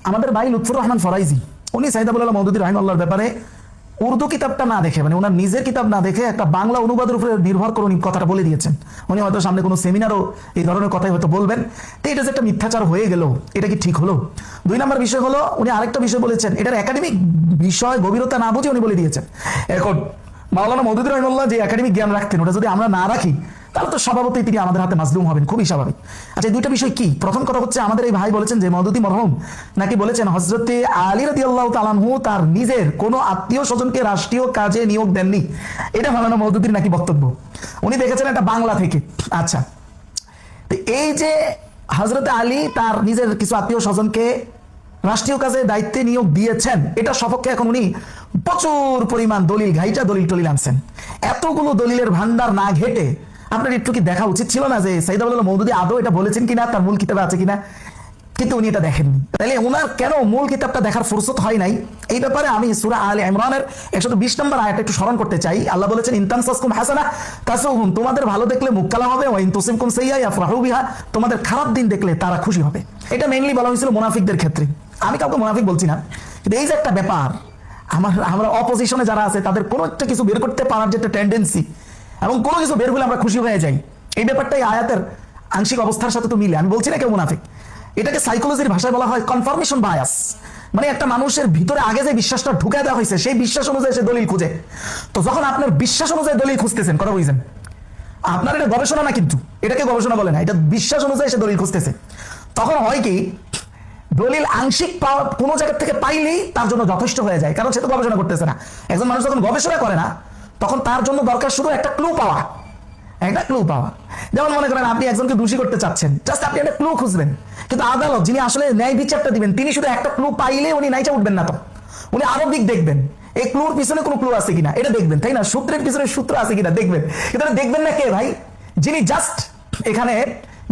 আমাদের ভাই লুৎফুর রহমান ফরাইজি উনি সাইদ আবুল মওদুদী রাহিমাহুল্লাহর ব্যাপারে উর্দু কিতাবটা না দেখে মানে ওনার নিজের কিতাব না দেখে একটা বাংলা অনুবাদের উপরে নির্ভর করে উনি কথাটা বলে দিয়েছেন। উনি হয়তো সামনে কোনো সেমিনারও এই ধরনের কথাই হয়তো বলবেন। তো এটা যে একটা মিথ্যাচার হয়ে গেল, এটা কি ঠিক হলো? দুই নম্বর বিষয় হলো উনি আরেকটা বিষয় বলেছেন, এটার একাডেমিক বিষয় গভীরতা না বুঝে উনি বলে দিয়েছেন। এখন মাওলানা মওদুদী রাহিমাহুল্লাহ যে একাডেমিক জ্ঞান রাখতেন ওটা যদি আমরা না রাখি তাহলে তো স্বভাবতই তিনি আমাদের হাতে মাজলুম হবেন, খুবই স্বাভাবিক। আচ্ছা, এই দুইটা বিষয় কি? প্রথম কথা হচ্ছে আমাদের এই ভাই বলেছেন যে মওদুদী মরহুম নাকি বলেছেন হযরতে আলী রাদিয়াল্লাহু তাআলা আনহু তার নিজের কোনো আত্মীয় স্বজনকে রাষ্ট্রীয় কাজে নিয়োগ দেননি। এটা মাওলানা মওদুদীর নাকি বক্তব্য, উনি দেখেছেন এটা বাংলা থেকে। আচ্ছা, তো এই যে হযরতে আলী তার নিজের কিছু আত্মীয় স্বজনকে রাষ্ট্রীয় কাজে দায়িত্বে নিয়োগ দিয়েছেন, এটা সপক্ষে এখন উনি প্রচুর পরিমাণ দলিল ঘাইটা দলিল টলিল আনছেন। এতগুলো দলিলের ভান্ডার না ঘেটে আপনার একটু কি দেখা উচিত ছিল না যে সাইদ আবুল মওদুদী আদৌ এটা বলেছেন কিনা, তার মূল কিতাবে আছে কিনা? কিন্তু উনি এটা দেখেননি। তাহলে ওনার কেন মূল কিতাবটা দেখার ফুরসত হয় নাই? এই ব্যাপারে আমি সূরা আলে ইমরানের 120 নম্বর আয়াতটা একটু স্মরণ করতে চাই। আল্লাহ বলেছেন ইন তামসাসকুম হাসানা তাসুহুম, তোমাদের ভালো দেখলে মুখ কালা হবে, ওয়া ইন তুসিবকুম সাইয়্যা ইয়াফরাহু বিহা, তোমাদের খারাপ দিন দেখলে তারা খুশি হবে। এটা মেইনলি বলা হয়েছিল মুনাফিকদের ক্ষেত্রে। আমি কাউকে মুনাফিক বলছি না, কিন্তু এই যে একটা ব্যাপার, আমরা অপোজিশনে যারা আছে তাদের কোনো একটা কিছু বের করতে পারার যে একটা টেন্ডেন্সি এবং কোনো কিছু বের হলে আমরা খুশি হয়ে যাই, এই ব্যাপারটাই আয়াতের আংশিক অবস্থার সাথে তো মিলে। আমি বলছি না কেউ মুনাফিক, এটাকে সাইকোলজির ভাষায় বলা হয় কনফার্মেশন বায়াস। মানে একটা মানুষের ভিতরে আগে যে বিশ্বাসটা ঢুকায় দেওয়া হয়েছে সেই বিশ্বাস অনুযায়ী সে দলিল খুঁজে। তো যখন আপনার বিশ্বাস অনুযায়ী দলিল খুঁজতেছেন, কথা বুঝছেন, আপনার এটা গবেষণা না, কিন্তু এটাকে গবেষণা বলে না, এটা বিশ্বাস অনুযায়ী সে দলিল খুঁজতেছে, তখন হয় কি দলিল আংশিক কোনো জায়গা থেকে পাইলেই তার জন্য যথেষ্ট হয়ে যায়, কারণ সে তো গবেষণা করতেছে না। একজন মানুষ যখন গবেষণা করে না তখন তার জন্য দরকার শুধু একটা ক্লু পাওয়া, একটা ক্লু পাওয়া। যেমন মনে করেন আপনি একজনকে দোষী করতে চাচ্ছেন, জাস্ট আপনি একটা ক্লু খুঁজবেন, কিন্তু আদালত যিনি আসলে ন্যায় বিচারটা দিবেন তিনি শুধু একটা ক্লু পাইলে উনি নাইচা উঠবেন না, তো উনি আরো দিক দেখবেন এই ক্লুর পিছনে কোনো ক্লু আছে কিনা, এটা দেখবেন, তাই না? সূত্রের পিছনে সূত্র আছে কিনা দেখবেন, কিন্তু দেখবেন না কে ভাই? যিনি জাস্ট এখানে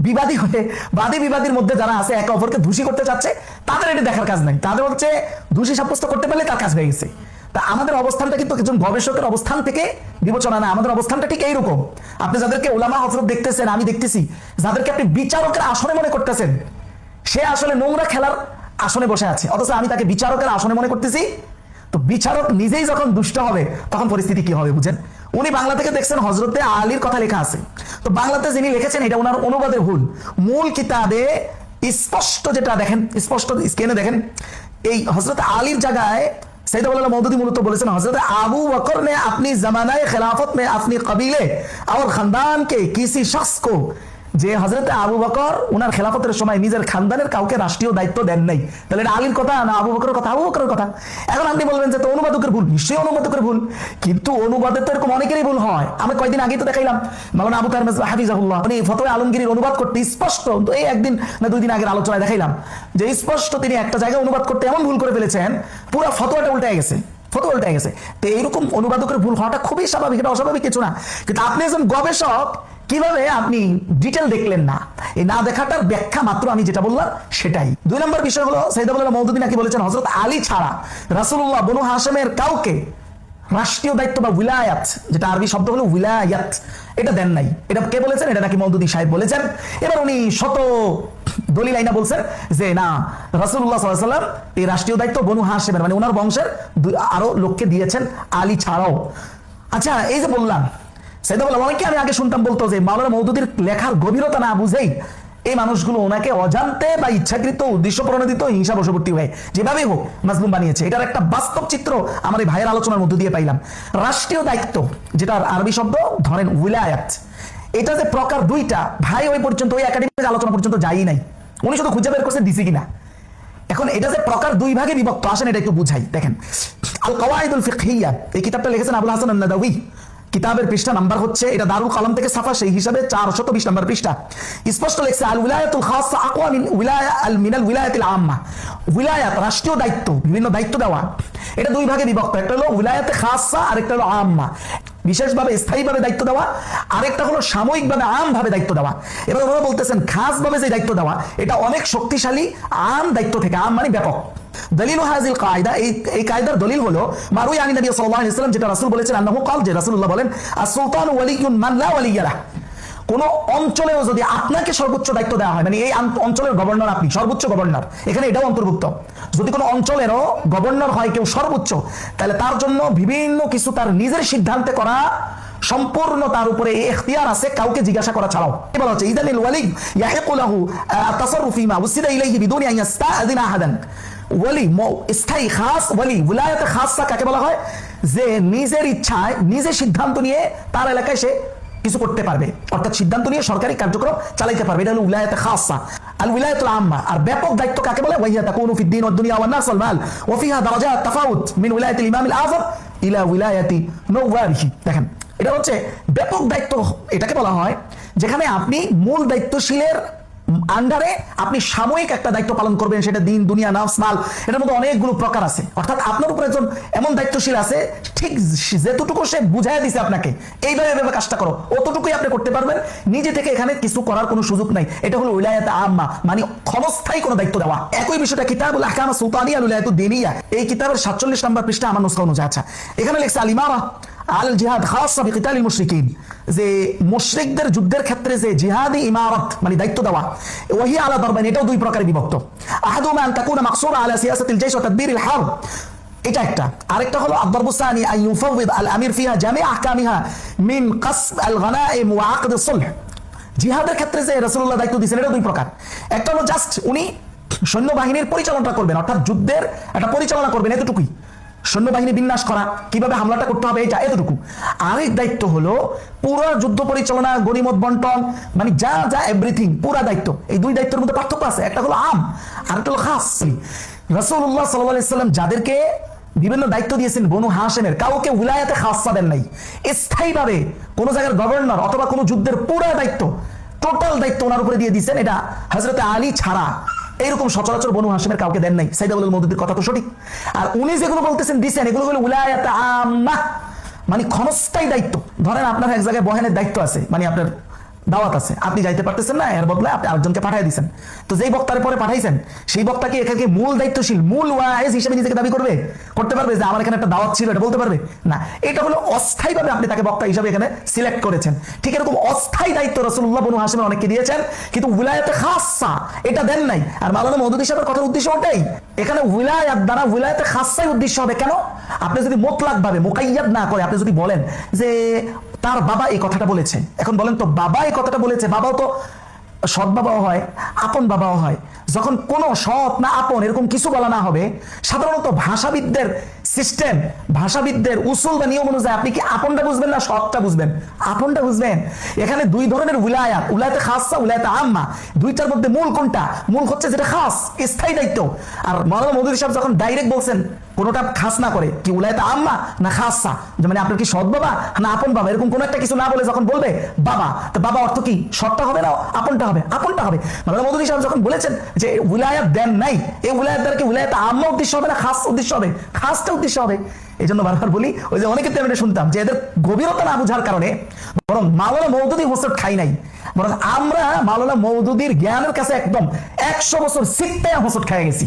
বিবাদী হয়ে বাদী বিবাদীর মধ্যে যারা আছে একে অপরকে দোষী করতে চাচ্ছে তাদের এটা দেখার কাজ নাই, তাদের হচ্ছে দোষী সাব্যস্ত করতে পারলে তার কাজ হয়ে গেছে। তা আমাদের অবস্থানটা কিন্তু একজন গবেষকের অবস্থান থেকে বিবেচনা না, আমাদের অবস্থানটা ঠিক এইরকম। আপনি যাদেরকে উলামা হযরত দেখতেছেন, আমি দেখতেছি, যাদেরকে আপনি বিচারকের আসনে মনে করতেছেন, সে আসলে নোংরা খেলার আসনে বসে আছে, অথচ আমি তাকে বিচারকের আসনে মনে করতেছি। তো বিচারক নিজেই যখন দুষ্ট হবে তখন পরিস্থিতি কি হবে বুঝেন? উনি বাংলা থেকে দেখছেন হযরতে আলীর কথা লেখা আছে, তো বাংলাতে যিনি লিখেছেন এটা ওনার অনুবাদে ভুল। মূল কিতাবে স্পষ্ট যেটা দেখেন, স্পষ্ট স্ক্রিনে দেখেন, এই হযরত আলীর জায়গায় सैयद अब्दुल्लाह मौदूदी मूलत बोलेছেন हजरत आबू बकर ने अपनी जमानाए खिलाफत में अपनी कबीले और खानदान के किसी शख्स को, যে হযরতে আবু বকর ওনার খেলাফতের সময় নিজের খানদানের কাউকে রাষ্ট্রীয় দায়িত্ব দেন নাই, তাহলে এটা আলীর কথা না আবু বকরের কথা? আবু বকরের কথা। এখন আপনি বলবেন যে তো অনুবাদকের ভুল, নিশ্চয়ই অনুবাদকের ভুল, কিন্তু অনুবাদে তো এরকম অনেকেরই ভুল হয়। আমি কয়েকদিন আগেই তো দেখাইলাম মাওলানা আবু তাহের মিসবাহ হাফিজাহুল্লাহ উনি ফতোয়া আলমগীরের অনুবাদ করতে স্পষ্ট, তো এই একদিন না দুই দিন আগের আলোচনায় দেখাইলাম যে স্পষ্ট তিনি একটা জায়গায় অনুবাদ করতে এমন ভুল করে ফেলেছেন পুরো ফতোয়াটা উল্টে গেছে, ফতোয়া উল্টে গেছে। তো এইরকম অনুবাদকের ভুল হওয়াটা খুবই স্বাভাবিক, এটা অস্বাভাবিক কিছু না। কিন্তু আপনি একজন গবেষক, কিভাবে আপনি ডিটেল দেখলেন না? এই না দেখাটার ব্যাখ্যা মাত্র আমি যেটা বললাম সেটাই। দুই নম্বর বিষয় হলো সাইয়্যিদ আবদুল্লাহ মওদুদী নাকি বলেছেন হযরত আলী ছাড়া রাসূলুল্লাহ বনু হাশেমের কাউকে রাষ্ট্রীয় দায়িত্ব বা উলায়াত, যেটা আরবি শব্দ হলো উলায়াত, এটা দেন নাই। এটা কে বলেছেন? এটা নাকি মওদুদী সাহেব বলেছেন। এবার উনি শত দলিল আইনা বলছেন যে না, রাসূলুল্লাহ সাল্লাল্লাহু আলাইহি ওয়াসাল্লাম এই রাষ্ট্রীয় দায়িত্ব বনু হাশেমের মানে ওনার বংশের আরো লোককে দিয়েছেন, আলী ছাড়াও। আচ্ছা, এই যে বললাম সাইয়্যিদ আবদুল্লাহ, অনেকে আমি আগে শুনতাম বলতো যে মাওলানা মওদুদীর লেখার গভীরতা না বুঝেই এই মানুষগুলো ওনাকে অজান্তে বা ইচ্ছাকৃত উদ্দেশ্য প্রণোদিত হিংসা বশবর্তী হয়ে যেভাবেই হোক মাজলুম বানিয়েছে। এটার একটা বাস্তব চিত্র আমার এই ভাইয়ের আলোচনার মধ্য দিয়ে পাইলাম। রাষ্ট্রীয় দায়িত্ব, যেটার আরবি শব্দ ধরেন উলায়াত, এটা যে প্রকার দুইটা, ভাই ওই পর্যন্ত ওই একাডেমিক আলোচনা পর্যন্ত যাই নাই, উনি শুধু খুঁজে বের করছে দিছি কিনা। এখন এটা যে প্রকার দুই ভাগে বিভক্ত, আসেন এটা একটু বুঝাই। দেখেন আল কাওয়াইদুল ফিকহিয়া, এই কিতাবটা লিখেছেন আবুল হাসান আন-নাদাউই, কিতাবের পৃষ্ঠা নাম্বার হচ্ছে, এটা দারুল কলম থেকে ছাপা, সেই হিসাবে 420 নম্বর পৃষ্ঠা। স্পষ্ট লেখছে আল উলায়াতুল খাসসা আকওয়া মিন মিনাল উলায়াতিল আম্মা, উলায়াত রাষ্ট্রীয় দায়িত্ব, বিভিন্ন দায়িত্ব দেওয়া, এটা দুই ভাগে বিভক্ত। একটা হলো উলায়াতে খাসসা, আরেকটা হলো আম্মা, বিশেষভাবে স্থায়ীভাবে দায়িত্ব দেওয়া, আরেকটা হলো সাময়িকভাবে আমভাবে দায়িত্ব দেওয়া। এবার ওনারা বলতেছেন খাসভাবে যে দায়িত্ব দেওয়া এটা অনেক শক্তিশালী আম দায়িত্ব থেকে, আম মানে ব্যাপক। দলিল হাযিল কায়দা, এই কায়দার দলিল হলো মারুই আন নবী সাল্লাল্লাহু আলাইহি ওয়াসাল্লাম, যেটা রাসূল বলেছেন আন্নাহু ক্বাল, যে রাসূলুল্লাহ বলেন আস-সুলতানু ওয়ালিয়্যুন মান লা ওয়ালিয়্যা লাহ, কোন অঞ্চলেও যদি আপনাকে সর্বোচ্চ দায়িত্ব দেওয়া হয়, মানে এই অঞ্চলের গভর্নর আপনি, সর্বোচ্চ গভর্নর, এখানে এটাও অন্তর্ভুক্ত, যদি কোনো অঞ্চলেরও গভর্নর হয় কেউ সর্বোচ্চ, তাহলে তার জন্য বিভিন্ন কিছু তার নিজের সিদ্ধান্তে করা সম্পূর্ণ তার উপরে এখতিয়ার আছে, কাউকে জিজ্ঞাসা করা ছাড়াও। বলা হচ্ছে ইদানিল ওয়ালি ইয়াহিকু লাহু আত-তাসাররুফ ফীমা উসিদা ইলাইহি বিদুনি আন ইস্তাআযিনা আহাদান। ওয়ালি স্থায়ী খাস ওয়ালি, উলায়াতে খাসা কাকে বলা হয়? যে নিজের ইচ্ছায় নিজে সিদ্ধান্ত নিয়ে তার এলাকায় সে কিছু করতে পারবে, অর্থাৎ সিদ্ধান্ত নিয়ে সরকারি কার্যক্রম চালাইতে পারবে, এটা হলো উলায়াতে খাসা। আল উলায়াতুল আম্মা। আর ব্যাপক দায়িত্ব কাকে বলে? ওয়াহিয়া তাকুনু ফিদ দীন ওয়াদ দুনিয়া ওয়ান নাস ওয়াল মাল ওয়া ফিহা দারাজাত তাফাউত মিন উলায়াতিল ইমামিল আযম ইলা উলায়াতি নওয়ারিহি। দেখেন, এটা হচ্ছে ব্যাপক দায়িত্ব। এটাকে বলা হয় যেখানে আপনি মূল দায়িত্বশীলের আন্ডারে আপনি সাময়িক একটা দায়িত্ব পালন করবেন, সেটা দিন দুনিয়া নাফস মাল, এটার মধ্যে অনেকগুলো প্রকার আছে। অর্থাৎ আপনার উপর একজন এমন দায়িত্বশীল আছে, ঠিক যেতটুকু সে বুঝাই দিছে আপনাকে এইভাবে এভাবে কাজটা করো, অতটুকুই আপনি করতে পারবেন, নিজে থেকে এখানে কিছু করার কোনো সুযোগ নাই। এটা হলো উলায়াতে আম্মা, মানে ক্ষণস্থায়ী কোনো দায়িত্ব দেওয়া। একই বিষয়টা কিতাবুল আহকাম সুলতানিয়া আল উলায়াতুদ দীনিয়া, এই কিতাবের 47 নম্বর পৃষ্ঠা আমার নুসখা অনুযায়ী। আচ্ছা, এখানে লেখছে আল ইমারা আল জিহাদ খাসা বিকিতালিল মুশরিকিন, যে মুশরিকদের যুদ্ধের ক্ষেত্রে যে জিহাদি ইমারত মানে দায়িত্ব দেওয়া, ওয়াহি আলা দরবান, এটাও দুই প্রকারে বিভক্ত। আহাদুমা আন তাকুনা মাকসুরা আলা সিয়াসাতিল জাইশ ওয়া তাদবীরিল হারব, এটা একটা। আরেকটা হলো আদ-দরবু সানি আন ইউফাউযিদ আল আমির ফিহা জামি' আহকামিহা মিন কাসব আল গনাইম ওয়া আকদ সুলহ। জিহাদের ক্ষেত্রে যে রাসূলুল্লাহ দায়িত্ব দিয়েছেন, এটা দুই প্রকার। একটা হলো জাস্ট উনি সৈন্যবাহিনীর পরিচালনা করবেন, অর্থাৎ যুদ্ধের একটা পরিচালনা করবেন, এতটুকুই। সৈন্যবাহিনী বিন্যাস করা, কিভাবে হামলাটা করতে হবে, এটা এতটুকু। আরেক দায়িত্ব হলো পুরো যুদ্ধ পরিচালনা, গনিমত বন্টন, মানে যা যা এভরিথিং, পুরা দায়িত্ব। এই দুই দায়িত্বের মধ্যে পার্থক্য আছে, একটা হলো আম আর একটা হলো খাস। রাসূলুল্লাহ সাল্লাল্লাহু আলাইহি ওয়াসাল্লাম যাদেরকে বিভিন্ন দায়িত্ব দিয়েছেন বনু হাশেমের, কাউকে উলায়াতে খাসা দেন নাই। স্থায়ীভাবে কোনো জায়গার গভর্নর অথবা কোনো যুদ্ধের পুরো দায়িত্ব, টোটাল দায়িত্ব ওনার উপরে দিয়ে দিয়েছেন, এটা হযরতে আলী ছাড়া এইরকম সচরাচর বনু হাশিমের কাউকে দেন নাই। সাইদ আবুল মওদুদির কথা তো সঠিক। আর উনি যেগুলো বলতেছেন দিচ্ছেন, এগুলো হলো উলায়াতে আম্মা, মানে ক্ষণস্থায়ী দায়িত্ব। ধরেন আপনার এক জায়গায় বয়ানের দায়িত্ব আছে, মানে আপনার দাওয়াত আছে, আপনি যাইতে পারতেছেন না, এর বদলে আপনি আরেকজনকে পাঠিয়ে দিচ্ছেন। তো যেই বক্তারে পরে পাঠাইছেন, সেই বক্তাকে এখানে মূল দায়িত্বশীল, মূল ওয়াইজ হিসেবে নিজেকে দাবি করবে, করতে পারবে যে আমার এখানে একটা দাওয়াত ছিল, এটা বলতে পারবে না। এটা হলো অস্থায়ীভাবে আপনি তাকে বক্তা হিসেবে এখানে সিলেক্ট করেছেন। ঠিক এরকম অস্থায়ী দায়িত্ব রাসূলুল্লাহ বনু হাশিমের অনেককে দিয়েছেন, কিন্তু উলায়াতে খাসা এটা দেন নাই। আর মাওলানা মওদুদী সাহেবের কথার উদ্দেশ্য ওটাই, এখানে উলায়াত দ্বারা উলায়াতে খাসাই উদ্দেশ্য হবে। কেন? আপনি যদি মুতলাক ভাবে মুকাইয়াদ না করে আপনি যদি বলেন যে তার বাবা এই কথাটা বলেছে, এখন বলেন তো বাবা এই কথাটা বলেছে, বাবাও তো সৎ বাবাও হয়, আপন বাবাও হয়। যখন কোনো সৎ না আপন এরকম কিছু বলা না হবে, সাধারণত ভাষাবিদদের সিস্টেম, ভাষাবিদদের উসুল বা নিয়ম অনুযায়ী আপনি কি আপনটা বুঝবেন না সৎটা বুঝবেন? আপনটা বুঝবেন। এখানে দুই ধরনের উলায়াত, উলায়াতে খাসা, উলায়াতে আম্মা। দুইটার মধ্যে মূল কোনটা? মূল হচ্ছে যেটা খাস, স্থায়ী দায়িত্ব। আর মাওলানা মওদুদী সাহেব যখন ডাইরেক্ট বলছেন কোনোটা খাস না করে, কি উলায়াতে আম্মা না খাসা, মানে আপনার কি সৎ বাবা না আপন বাবা, এরকম কোনো একটা কিছু না বলে যখন বলবে বাবা, তো বাবা অর্থ কি? সৎটা হবে না আপনটা হবে? আপনটা হবে। মাওলানা মওদুদী সাহেব যখন বলেছেন যে উলায়াত দেন নাই, এই উলায়াত দ্বারা কি উলায়াতে আম্মা উদ্দেশ্য হবে না খাস উদ্দেশ্য হবে? খাসটা উদ্দেশ্য হবে। এই জন্য বারবার বলি, ওই যে অনেকে আমি শুনতাম যে এদের গভীরতা না বুঝার কারণে বরং মাওলানা মওদুদী হোসট খাই নাই, বরং আমরা মাওলানা মওদুদীর জ্ঞানের কাছে একদম 100 বছর সিট্টায়া হোসট খাই গেছি।